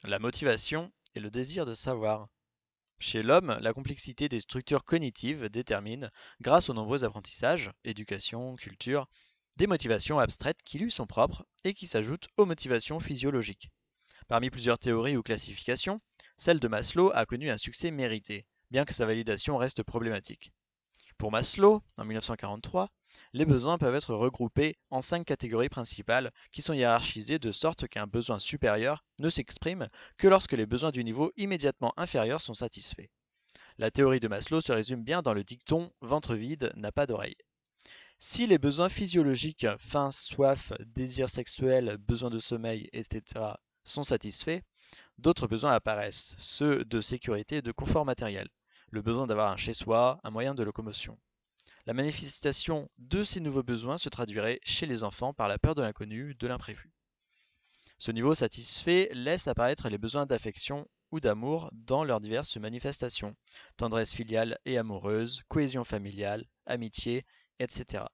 La motivation et le désir de savoir. Chez l'homme, la complexité des structures cognitives détermine, grâce aux nombreux apprentissages, éducation, culture, des motivations abstraites qui lui sont propres et qui s'ajoutent aux motivations physiologiques. Parmi plusieurs théories ou classifications, celle de Maslow a connu un succès mérité, bien que sa validation reste problématique. Pour Maslow, en 1943, les besoins peuvent être regroupés en 5 catégories principales qui sont hiérarchisées de sorte qu'un besoin supérieur ne s'exprime que lorsque les besoins du niveau immédiatement inférieur sont satisfaits. La théorie de Maslow se résume bien dans le dicton ventre vide n'a pas d'oreille. Si les besoins physiologiques, faim, soif, désir sexuel, besoin de sommeil, etc. sont satisfaits, d'autres besoins apparaissent, ceux de sécurité et de confort matériel, le besoin d'avoir un chez-soi, un moyen de locomotion. La manifestation de ces nouveaux besoins se traduirait chez les enfants par la peur de l'inconnu, de l'imprévu. Ce niveau satisfait laisse apparaître les besoins d'affection ou d'amour dans leurs diverses manifestations, tendresse filiale et amoureuse, cohésion familiale, amitié, etc.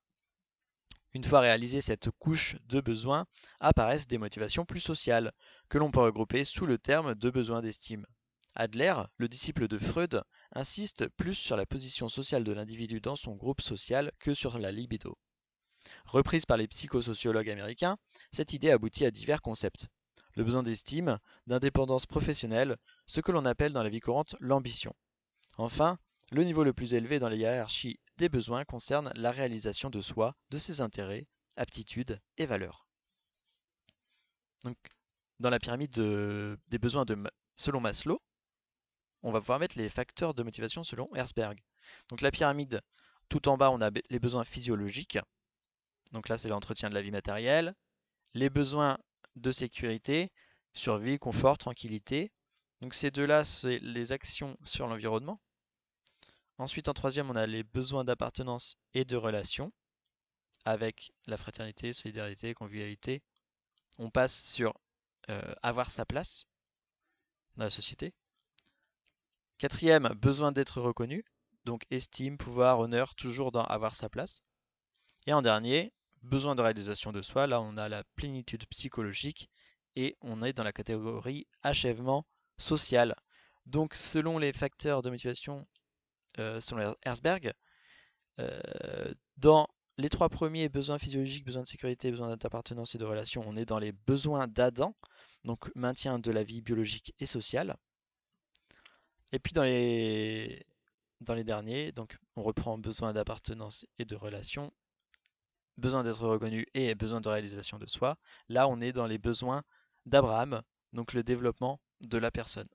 Une fois réalisée cette couche de besoins, apparaissent des motivations plus sociales, que l'on peut regrouper sous le terme de besoins d'estime. Adler, le disciple de Freud, insiste plus sur la position sociale de l'individu dans son groupe social que sur la libido. Reprise par les psychosociologues américains, cette idée aboutit à divers concepts. Le besoin d'estime, d'indépendance professionnelle, ce que l'on appelle dans la vie courante l'ambition. Enfin, le niveau le plus élevé dans les hiérarchies des besoins concerne la réalisation de soi, de ses intérêts, aptitudes et valeurs. Donc, dans la pyramide des besoins selon Maslow, on va pouvoir mettre les facteurs de motivation selon Herzberg. Donc la pyramide, tout en bas, on a les besoins physiologiques. Donc là, c'est l'entretien de la vie matérielle. Les besoins de sécurité, survie, confort, tranquillité. Donc ces deux-là, c'est les actions sur l'environnement. Ensuite, en troisième, on a les besoins d'appartenance et de relation, avec la fraternité, solidarité, convivialité. On passe sur avoir sa place dans la société. Quatrième, besoin d'être reconnu, donc estime, pouvoir, honneur, toujours dans avoir sa place. Et en dernier, besoin de réalisation de soi, là on a la plénitude psychologique et on est dans la catégorie achèvement social. Donc selon les facteurs de motivation, selon Herzberg, dans les trois premiers, besoins physiologiques, besoins de sécurité, besoins d'appartenance et de relation, on est dans les besoins d'Adam, donc maintien de la vie biologique et sociale. Et puis dans les derniers, donc on reprend besoin d'appartenance et de relation, besoin d'être reconnu et besoin de réalisation de soi. Là, on est dans les besoins d'Abraham, donc le développement de la personne.